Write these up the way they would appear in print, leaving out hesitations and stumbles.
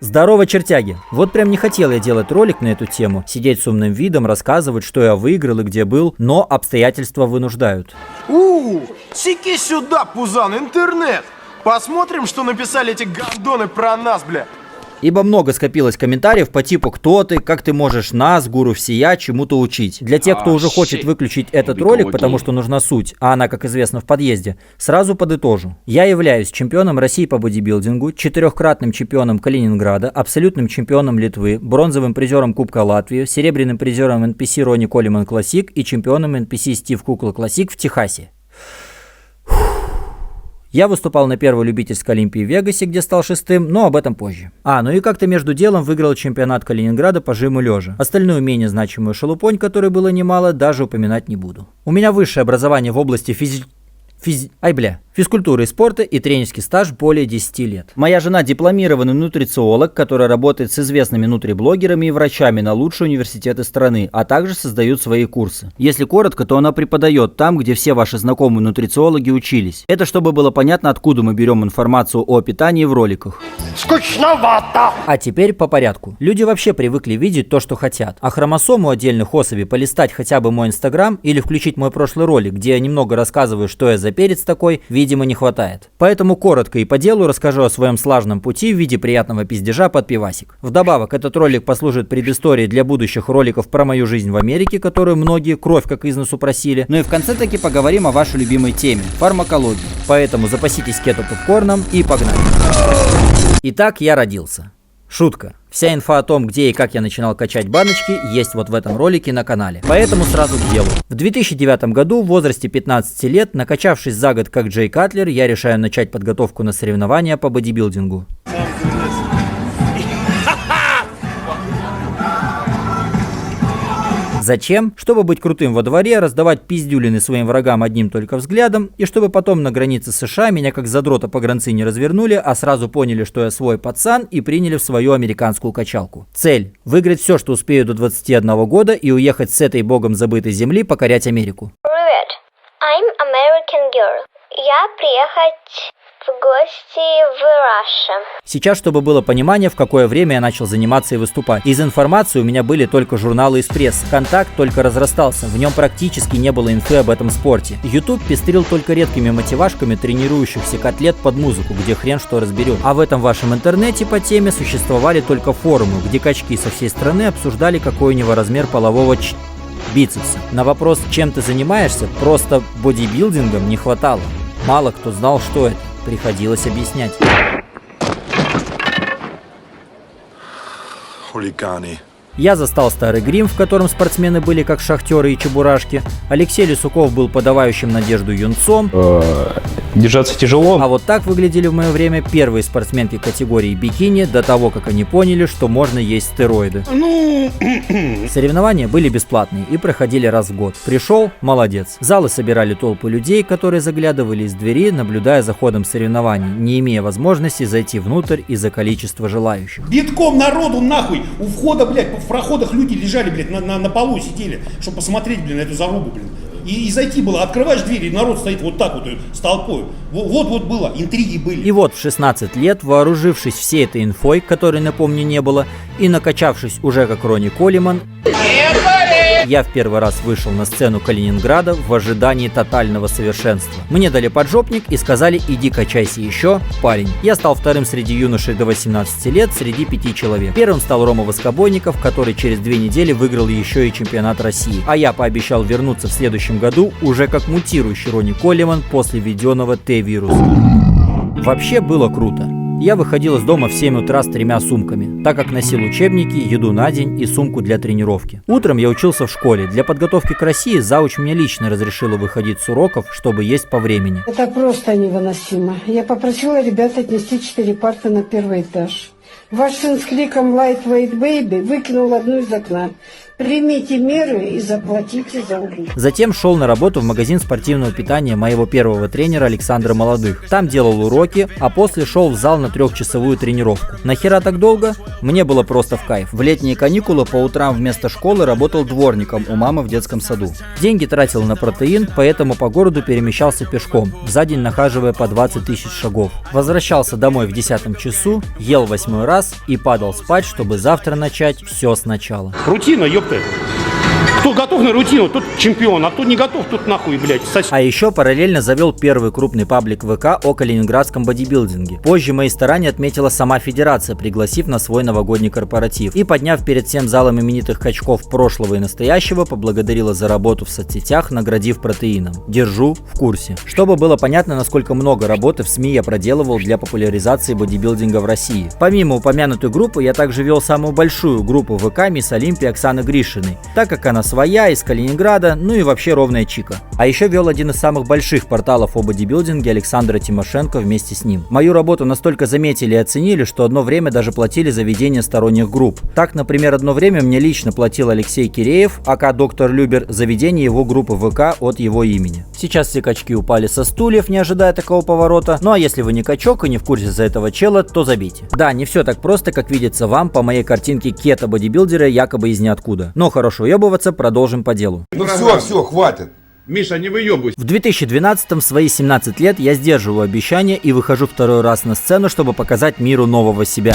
Здорово, чертяги! Вот прям не хотел я делать ролик на эту тему, сидеть с умным видом, рассказывать, что я выиграл и где был, но обстоятельства вынуждают. Секи сюда, пузан, интернет! Посмотрим, что написали эти гандоны про нас, бля. Ибо много скопилось комментариев по типу «Кто ты?», «Как ты можешь нас, гуру всея, чему-то учить?». Для тех, кто уже хочет выключить этот ролик, потому что нужна суть, а она, как известно, в подъезде, сразу подытожу. Я являюсь чемпионом России по бодибилдингу, 4-кратным чемпионом Калининграда, абсолютным чемпионом Литвы, бронзовым призером Кубка Латвии, серебряным призером NPC Ronnie Coleman Classic и чемпионом NPC Steve Kukla Classic в Техасе. Я выступал на первой любительской Олимпии в Вегасе, где стал 6-м, но об этом позже. Ну и как-то между делом выиграл чемпионат Калининграда по жиму лежа. Остальную менее значимую шелупонь, которой было немало, даже упоминать не буду. У меня высшее образование в области физкультуры и спорта и тренерский стаж более 10 лет. Моя жена дипломированный нутрициолог, которая работает с известными нутриблогерами и врачами на лучшие университеты страны, а также создает свои курсы. Если коротко, то она преподает там, где все ваши знакомые нутрициологи учились. Это чтобы было понятно, откуда мы берем информацию о питании в роликах. Скучновато! А теперь по порядку. Люди вообще привыкли видеть то, что хотят. А хромосому отдельных особей полистать хотя бы мой инстаграм или включить мой прошлый ролик, где я немного рассказываю, что я за перец такой, видимо, не хватает. Поэтому коротко и по делу расскажу о своем слаженном пути в виде приятного пиздежа под пивасик. Вдобавок, этот ролик послужит предысторией для будущих роликов про мою жизнь в Америке, которую многие кровь как из носу просили. Ну и в конце таки поговорим о вашей любимой теме – фармакологии. Поэтому запаситесь кето-попкорном и погнали. Итак, я родился. Шутка. Вся инфа о том, где и как я начинал качать баночки, есть вот в этом ролике на канале. Поэтому сразу к делу. В 2009 году, в возрасте 15 лет, накачавшись за год как Джей Катлер, я решаю начать подготовку на соревнования по бодибилдингу. Зачем? Чтобы быть крутым во дворе, раздавать пиздюлины своим врагам одним только взглядом, и чтобы потом на границе США меня как задрота погранцы не развернули, а сразу поняли, что я свой пацан, и приняли в свою американскую качалку. Цель – выиграть все, что успею до 21 года, и уехать с этой богом забытой земли покорять Америку. Привет, I'm American girl. Я приехать в гости в Russia. Сейчас, чтобы было понимание, в какое время я начал заниматься и выступать. Из информации у меня были только журналы из прессы. Контакт только разрастался, в нем практически не было инфы об этом спорте. YouTube пестрил только редкими мотивашками тренирующихся котлет под музыку, где хрен что разберет. А в этом вашем интернете по теме существовали только форумы, где качки со всей страны обсуждали, какой у него размер полового бицепса. На вопрос, чем ты занимаешься, просто бодибилдингом не хватало. Мало кто знал, что это. Приходилось объяснять. Хулиганы. Я застал старый грим, в котором спортсмены были как шахтеры и чебурашки. Алексей Лисуков был подавающим надежду юнцом. Держаться тяжело. А вот так выглядели в мое время первые спортсменки категории бикини до того, как они поняли, что можно есть стероиды. Соревнования были бесплатные и проходили раз в год. Пришел – молодец. Залы собирали толпы людей, которые заглядывали из двери, наблюдая за ходом соревнований, не имея возможности зайти внутрь из-за количества желающих. Битком народу нахуй. У входа, блядь, в проходах люди лежали, блядь, на полу сидели, чтобы посмотреть, блин, на эту зарубу, блин. И зайти было, открываешь двери, и народ стоит вот так вот, с толпой. Вот было, интриги были. И вот в 16 лет, вооружившись всей этой инфой, которой, напомню, не было, и накачавшись уже как Ронни Колеман, я в первый раз вышел на сцену Калининграда в ожидании тотального совершенства. Мне дали поджопник и сказали: иди качайся еще, парень. Я стал вторым среди юношей до 18 лет среди 5 человек. Первым стал Рома Воскобойников, который через 2 недели выиграл еще и чемпионат России. А я пообещал вернуться в следующем году уже как мутирующий Ронни Колеман после введенного Т-вируса. Вообще было круто. Я выходил из дома в 7 утра с 3 сумками, так как носил учебники, еду на день и сумку для тренировки. Утром я учился в школе. Для подготовки к России зауч мне лично разрешила выходить с уроков, чтобы есть по времени. Это просто невыносимо. Я попросила ребят отнести 4 парты на первый этаж. Ваш сын с кликом Lightweight Baby выкинул одну из окна. Примите меры и заплатите за углы. Затем шел на работу в магазин спортивного питания моего первого тренера Александра Молодых. Там делал уроки, а после шел в зал на 3-часовую тренировку. Нахера так долго? Мне было просто в кайф. В летние каникулы по утрам вместо школы работал дворником у мамы в детском саду. Деньги тратил на протеин, поэтому по городу перемещался пешком, за день нахаживая по 20 000 шагов. Возвращался домой в 10 часу, ел 8-й раз и падал спать, чтобы завтра начать все сначала. Рутина, ёпта. Кто готов на рутину, тот чемпион, а кто не готов, тот нахуй, блядь, сосед. А еще параллельно завел первый крупный паблик ВК о калининградском бодибилдинге. Позже мои старания отметила сама федерация, пригласив на свой новогодний корпоратив. И подняв перед всем залом именитых качков прошлого и настоящего, поблагодарила за работу в соцсетях, наградив протеином. Держу в курсе. Чтобы было понятно, насколько много работы в СМИ я проделывал для популяризации бодибилдинга в России. Помимо упомянутой группы, я также вел самую большую группу ВК Мисс Олимпия Оксаны Гришиной, так как она своя, из Калининграда, ну и вообще ровная чика. А еще вел один из самых больших порталов о бодибилдинге Александра Тимошенко вместе с ним. Мою работу настолько заметили и оценили, что одно время даже платили за ведение сторонних групп. Так, например, одно время мне лично платил Алексей Киреев, ака Доктор Любер, за ведение его группы ВК от его имени. Сейчас все качки упали со стульев, не ожидая такого поворота. Ну а если вы не качок и не в курсе за этого чела, то забейте. Да, не все так просто, как видится вам по моей картинке кето-бодибилдера якобы из ниоткуда. Но хорошо уебываться, продолжим по делу. Ну все, хватит. Миша, не выебывайся. В 2012-м в свои 17 лет я сдерживаю обещания и выхожу второй раз на сцену, чтобы показать миру нового себя.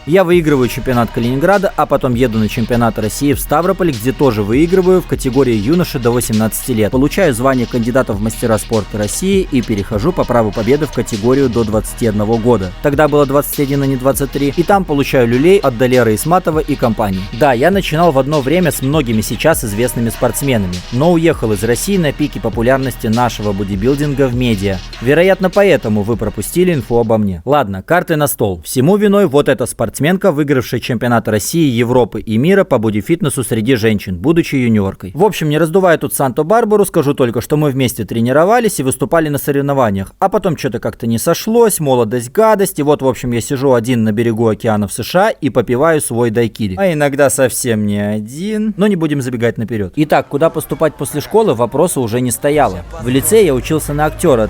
Я выигрываю чемпионат Калининграда, а потом еду на чемпионат России в Ставрополь, где тоже выигрываю в категории юноши до 18 лет. Получаю звание кандидата в мастера спорта России и перехожу по праву победы в категорию до 21 года. Тогда было 21, а не 23. И там получаю люлей от Далера Исматова и компании. Да, я начинал в одно время с многими сейчас известными спортсменами, но уехал из России на пике популярности нашего бодибилдинга в медиа. Вероятно, поэтому вы пропустили инфу обо мне. Ладно, карты на стол. Всему виной вот эта спортсменка, выигравшая чемпионат России, Европы и мира по бодифитнесу среди женщин, будучи юниоркой. В общем, не раздувая тут Санту-Барбару, скажу только, что мы вместе тренировались и выступали на соревнованиях. А потом что-то как-то не сошлось, молодость, гадость, и вот, в общем, я сижу один на берегу океана в США и попиваю свой дайкири. А иногда совсем не один. Но не будем забегать наперед. Итак, куда поступать после школы, вопроса уже не стояло. В лицее я учился на актера.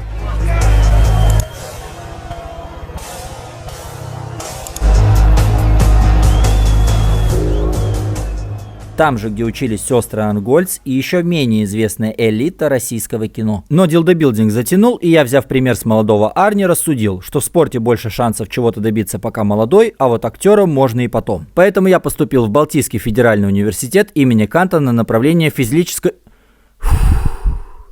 Там же, где учились сестры Ангольц и еще менее известная элита российского кино. Но дилдобилдинг затянул, и я, взяв пример с молодого Арни, рассудил, что в спорте больше шансов чего-то добиться пока молодой, а вот актером можно и потом. Поэтому я поступил в Балтийский федеральный университет имени Канта на направление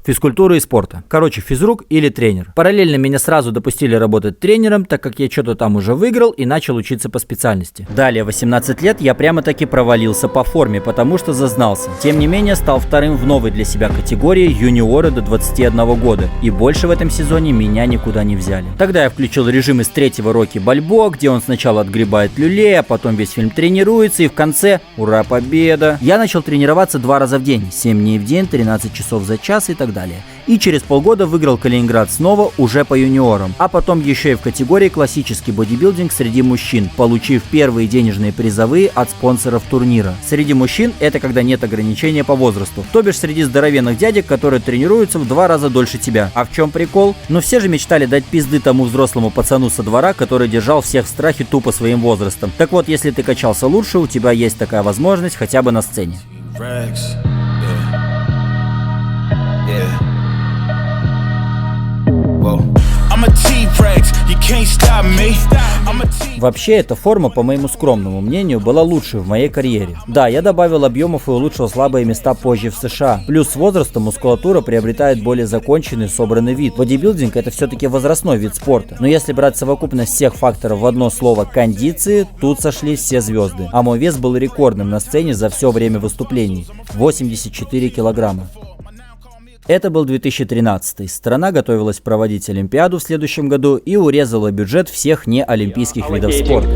физкультуры и спорта. Короче, физрук или тренер. Параллельно меня сразу допустили работать тренером, так как я что-то там уже выиграл и начал учиться по специальности. Далее, 18 лет, я прямо-таки провалился по форме, потому что зазнался. Тем не менее, стал вторым в новой для себя категории юниоры до 21 года. И больше в этом сезоне меня никуда не взяли. Тогда я включил режим из третьего Рокки Бальбоа, где он сначала отгребает люлей, а потом весь фильм тренируется, и в конце, ура, победа! Я начал тренироваться 2 раза в день, 7 дней в день, 13 часов за час и так далее. И через полгода выиграл Калининград снова, уже по юниорам, а потом еще и в категории классический бодибилдинг среди мужчин, получив первые денежные призовые от спонсоров турнира. Среди мужчин это когда нет ограничения по возрасту, то бишь среди здоровенных дядек, которые тренируются в 2 раза дольше тебя. А в чем прикол? Ну все же мечтали дать пизды тому взрослому пацану со двора, который держал всех в страхе тупо своим возрастом. Так вот, если ты качался лучше, у тебя есть такая возможность хотя бы на сцене. Вообще, эта форма, по моему скромному мнению, была лучшей в моей карьере. Да, я добавил объемов и улучшил слабые места позже в США. Плюс с возрастом мускулатура приобретает более законченный, собранный вид. Бодибилдинг — это все-таки возрастной вид спорта. Но если брать совокупность всех факторов в одно слово «кондиции», тут сошлись все звезды. А мой вес был рекордным на сцене за все время выступлений — 84 килограмма. Это был 2013. Страна готовилась проводить Олимпиаду в следующем году и урезала бюджет всех неолимпийских видов спорта.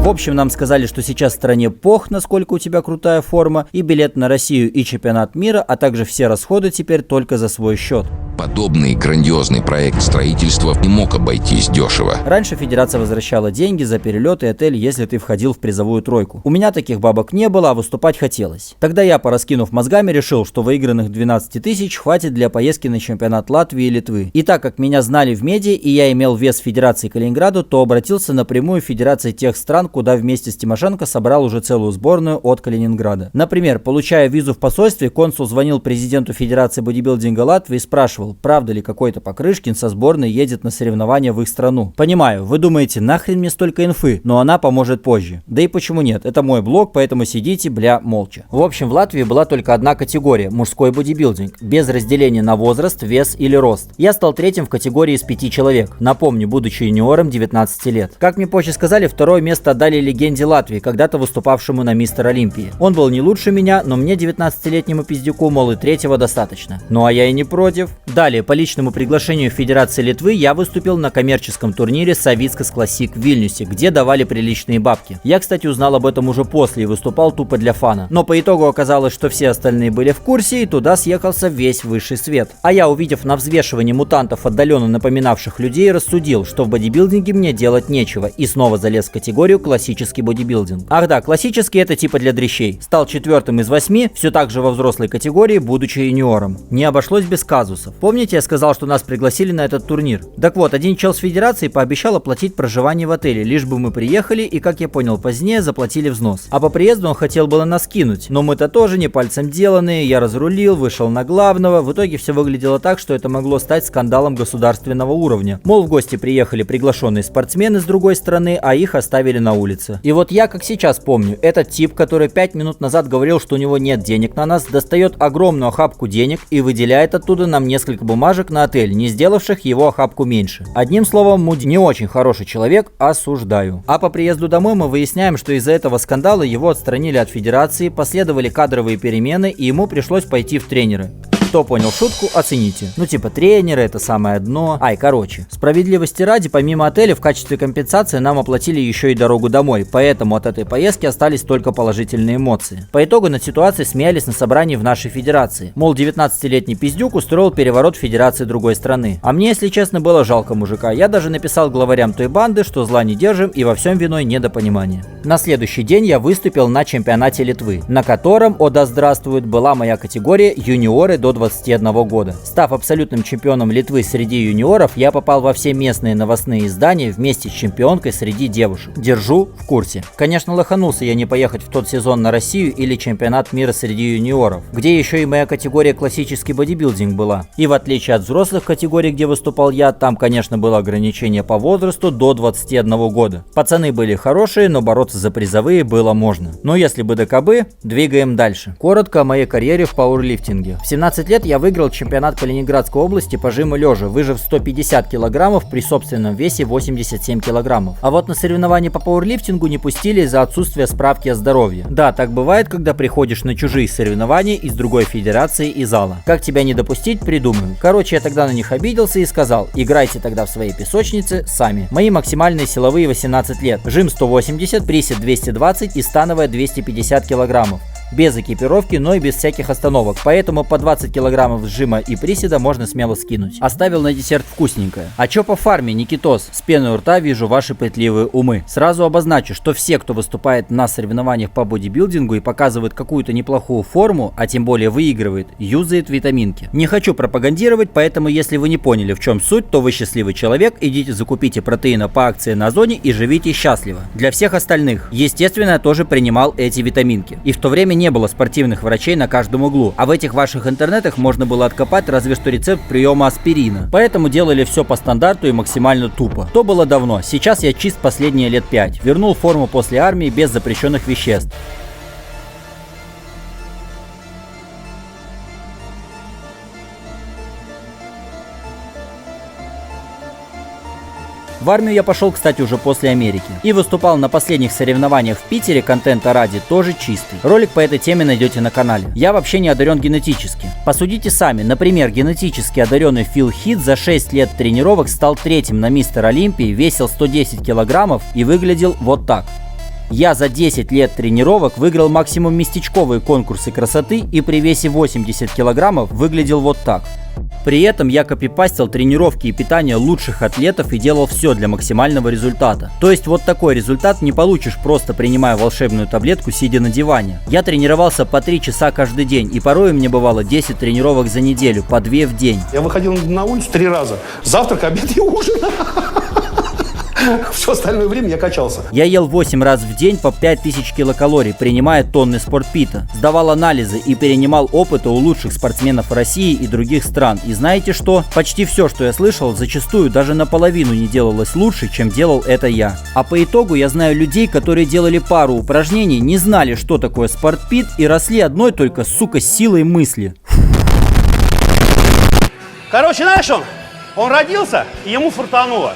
В общем, нам сказали, что сейчас в стране пох, насколько у тебя крутая форма, и билет на Россию и чемпионат мира, а также все расходы теперь только за свой счет. Подобный грандиозный проект строительства не мог обойтись дешево. Раньше федерация возвращала деньги за перелет и отель, если ты входил в призовую тройку. У меня таких бабок не было, а выступать хотелось. Тогда я, пораскинув мозгами, решил, что выигранных 12 тысяч хватит для поездки на чемпионат Латвии и Литвы. И так как меня знали в медиа и я имел вес Федерации Калининграду, то обратился напрямую в Федерации тех стран, куда вместе с Тимошенко собрал уже целую сборную от Калининграда. Например, получая визу в посольстве, консул звонил президенту Федерации бодибилдинга Латвии и спрашивал, правда ли какой-то Покрышкин со сборной едет на соревнования в их страну. Понимаю, вы думаете, нахрен мне столько инфы, но она поможет позже. Да и почему нет, это мой блог, поэтому сидите, бля, молча. В общем, в Латвии была только одна категория – мужской бодибилдинг, без разделения на возраст, вес или рост. Я стал третьим в категории из 5 человек, напомню, будучи юниором 19 лет. Как мне позже сказали, второе место отдали легенде Латвии, когда-то выступавшему на Мистер Олимпии. Он был не лучше меня, но мне 19-летнему пиздюку, мол, и третьего достаточно. Ну а я и не против. Далее, по личному приглашению Федерации Литвы я выступил на коммерческом турнире Savickas Classic в Вильнюсе, где давали приличные бабки. Я, кстати, узнал об этом уже после и выступал тупо для фана. Но по итогу оказалось, что все остальные были в курсе, и туда съехался весь высший свет. А я, увидев на взвешивании мутантов, отдаленно напоминавших людей, рассудил, что в бодибилдинге мне делать нечего, и снова залез в категорию классический бодибилдинг. Ах да, классический это типа для дрищей. Стал 4-м из 8, все так же во взрослой категории, будучи юниором. Не обошлось без казусов. Помните, я сказал, что нас пригласили на этот турнир? Так вот, один чел с Федерации пообещал оплатить проживание в отеле, лишь бы мы приехали и, как я понял позднее, заплатили взнос. А по приезду он хотел было нас кинуть, но мы-то тоже не пальцем деланные, я разрулил, вышел на главного, в итоге все выглядело так, что это могло стать скандалом государственного уровня. Мол, в гости приехали приглашенные спортсмены с другой стороны, а их оставили на улице. И вот я, как сейчас помню, этот тип, который 5 минут назад говорил, что у него нет денег на нас, достает огромную охапку денег и выделяет оттуда нам несколько бумажек на отель, не сделавших его охапку меньше. Одним словом, Муди не очень хороший человек, осуждаю. А по приезду домой мы выясняем, что из-за этого скандала его отстранили от Федерации, последовали кадровые перемены и ему пришлось пойти в тренеры. Кто понял шутку, оцените. Ну типа тренеры, это самое дно. Короче, справедливости ради, помимо отеля в качестве компенсации нам оплатили еще и дорогу домой, поэтому от этой поездки остались только положительные эмоции. По итогу над ситуацией смеялись на собрании в нашей федерации. Мол, 19-летний пиздюк устроил переворот в федерации другой страны. А мне, если честно, было жалко мужика. Я даже написал главарям той банды, что зла не держим и во всем виной недопонимание. На следующий день я выступил на чемпионате Литвы, на котором, о да здравствует, была моя категория юниоры до 21 года. Став абсолютным чемпионом Литвы среди юниоров, я попал во все местные новостные издания вместе с чемпионкой среди девушек. Держу в курсе. Конечно, лоханулся я не поехать в тот сезон на Россию или чемпионат мира среди юниоров, где еще и моя категория классический бодибилдинг была. И в отличие от взрослых категорий, где выступал я, там, конечно, было ограничение по возрасту до 21 года. Пацаны были хорошие, но бороться за призовые было можно. Но если бы до кобы, двигаем дальше. Коротко о моей карьере в пауэрлифтинге. В 17 лет я выиграл чемпионат Калининградской области по жиму лежа, выжив 150 килограммов при собственном весе 87 килограммов. А вот на соревнования по пауэрлифтингу не пустили из-за отсутствия справки о здоровье. Да, так бывает, когда приходишь на чужие соревнования из другой федерации и зала. Как тебя не допустить, придумаю. Короче, я тогда на них обиделся и сказал: играйте тогда в своей песочнице сами. Мои максимальные силовые 18 лет. Жим 180, присед 220 и становая 250 килограммов. Без экипировки, но и без всяких остановок, поэтому по 20 килограммов сжима и приседа можно смело скинуть. Оставил на десерт вкусненькое. А чё по фарме, Никитос? С пеной у рта вижу ваши пытливые умы. Сразу обозначу, что все, кто выступает на соревнованиях по бодибилдингу и показывает какую-то неплохую форму, а тем более выигрывает, юзает витаминки. Не хочу пропагандировать, поэтому если вы не поняли, в чем суть, то вы счастливый человек, идите закупите протеина по акции на Озоне и живите счастливо. Для всех остальных, естественно, я тоже принимал эти витаминки. И в то время не было спортивных врачей на каждом углу, а в этих ваших интернетах можно было откопать разве что рецепт приема аспирина. Поэтому делали все по стандарту и максимально тупо. То было давно, сейчас я чист последние лет 5. Вернул форму после армии без запрещенных веществ. В армию я пошел, кстати, уже после Америки. И выступал на последних соревнованиях в Питере, контента ради, тоже чистый. Ролик по этой теме найдете на канале. Я вообще не одарен генетически. Посудите сами. Например, генетически одаренный Фил Хит за 6 лет тренировок стал третьим на Мистер Олимпии, весил 110 килограммов и выглядел вот так. Я за 10 лет тренировок выиграл максимум местечковые конкурсы красоты и при весе 80 килограммов выглядел вот так. При этом я копипастил тренировки и питание лучших атлетов и делал все для максимального результата. То есть вот такой результат не получишь, просто принимая волшебную таблетку, сидя на диване. Я тренировался по 3 часа каждый день, и порой мне бывало 10 тренировок за неделю, по 2 в день. Я выходил на улицу 3 раза. Завтрак, обед и ужин. Все остальное время я качался. Я ел 8 раз в день по 5000 килокалорий, принимая тонны спортпита. Сдавал анализы и перенимал опыты у лучших спортсменов России и других стран. И знаете что? Почти все, что я слышал, зачастую даже наполовину не делалось лучше, чем делал это я. А по итогу я знаю людей, которые делали пару упражнений, не знали, что такое спортпит, и росли одной только, сука, силой мысли. Короче, знаешь, он родился, и ему фартануло.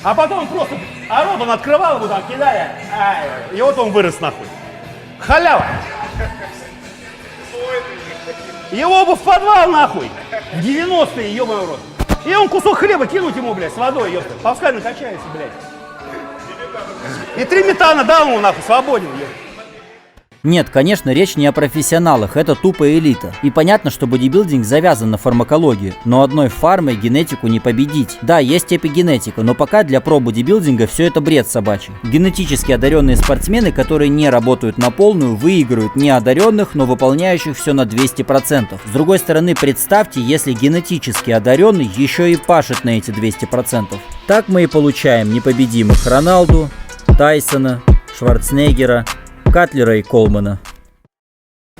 А потом просто, рот он открывал, его там кидали, и вот он вырос нахуй. Халява. Его бы в подвал нахуй, в 90-е, ебаный рот. И он кусок хлеба кинуть ему, блядь, с водой, ёпта. Пускай накачается, блядь. И 3 метана дал ему, нахуй, свободен, ёпта. Нет, конечно, речь не о профессионалах, это тупая элита. И понятно, что бодибилдинг завязан на фармакологию, но одной фармой генетику не победить. Да, есть эпигенетика, но пока для про-бодибилдинга все это бред собачий. Генетически одаренные спортсмены, которые не работают на полную, выигрывают неодаренных, но выполняющих все на 200%. С другой стороны, представьте, если генетически одаренный еще и пашет на эти 200%. Так мы и получаем непобедимых Роналду, Тайсона, Шварценеггера, Катлера и Колмана.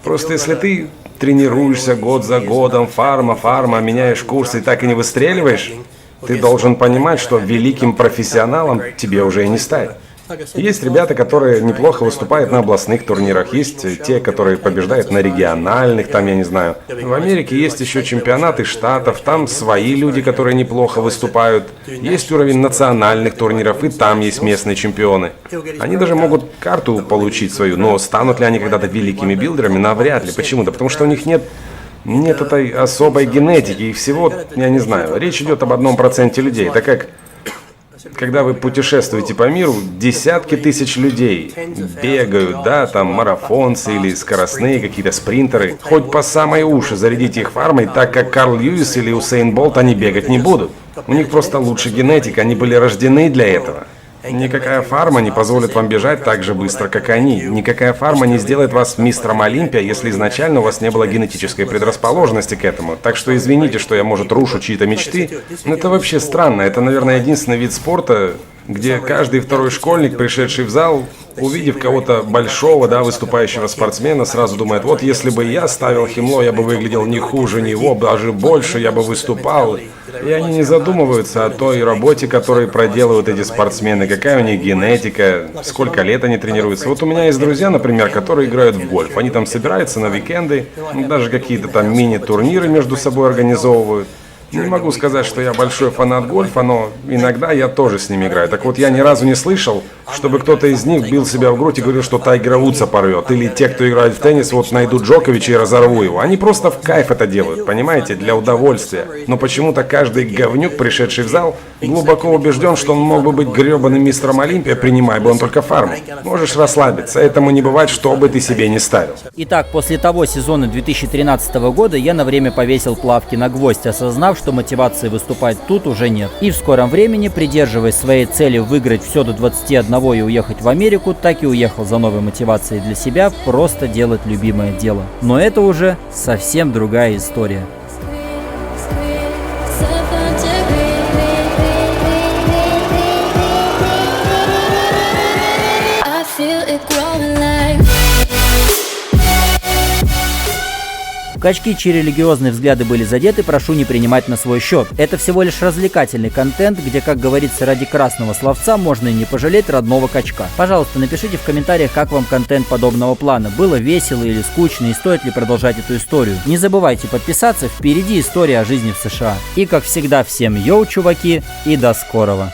Просто если ты тренируешься год за годом, фарма, меняешь курсы и так и не выстреливаешь, ты должен понимать, что великим профессионалом тебе уже и не стать. Есть ребята, которые неплохо выступают на областных турнирах, есть те, которые побеждают на региональных, там, я не знаю. В Америке есть еще чемпионаты штатов, там свои люди, которые неплохо выступают. Есть уровень национальных турниров, и там есть местные чемпионы. Они даже могут карту получить свою, но станут ли они когда-то великими билдерами? Навряд ли. Почему? Да потому что у них нет этой особой генетики и всего, я не знаю. Речь идет об 1% людей. Это как... Когда вы путешествуете по миру, десятки тысяч людей бегают, да, там марафонцы или скоростные какие-то спринтеры. Хоть по самой уши зарядите их фармой, так как Карл Льюис или Усейн Болт они бегать не будут. У них просто лучше генетика, они были рождены для этого. Никакая фарма не позволит вам бежать так же быстро, как они. Никакая фарма не сделает вас мистером Олимпия, если изначально у вас не было генетической предрасположенности к этому. Так что извините, что я, может, рушу чьи-то мечты, но это вообще странно. Это, наверное, единственный вид спорта, где каждый второй школьник, пришедший в зал, увидев кого-то большого, да, выступающего спортсмена, сразу думает, вот если бы я ставил химло, я бы выглядел не хуже него, даже больше, я бы выступал. И они не задумываются о той работе, которую проделывают эти спортсмены, какая у них генетика, сколько лет они тренируются. Вот у меня есть друзья, например, которые играют в гольф. Они там собираются на уикенды, даже какие-то там мини-турниры между собой организовывают. Не могу сказать, что я большой фанат гольфа, но иногда я тоже с ними играю. Так вот, я ни разу не слышал, чтобы кто-то из них бил себя в грудь и говорил, что Тайгера Вудса порвет. Или те, кто играет в теннис, вот найду Джоковича и разорву его. Они просто в кайф это делают, понимаете, для удовольствия. Но почему-то каждый говнюк, пришедший в зал, глубоко убежден, что он мог бы быть гребаным мистером Олимпия, принимая бы он только фарму. Можешь расслабиться, этому не бывает, что бы ты себе не ставил. Итак, после того сезона 2013 года я на время повесил плавки на гвоздь, осознав, что мотивации выступать тут уже нет. И в скором времени, придерживаясь своей цели выиграть все до 21 и уехать в Америку, так и уехал за новой мотивацией для себя, просто делать любимое дело. Но это уже совсем другая история. Качки, чьи религиозные взгляды были задеты, прошу не принимать на свой счет. Это всего лишь развлекательный контент, где, как говорится, ради красного словца можно и не пожалеть родного качка. Пожалуйста, напишите в комментариях, как вам контент подобного плана. Было весело или скучно, и стоит ли продолжать эту историю. Не забывайте подписаться, впереди история о жизни в США. И, как всегда, всем йоу, чуваки, и до скорого.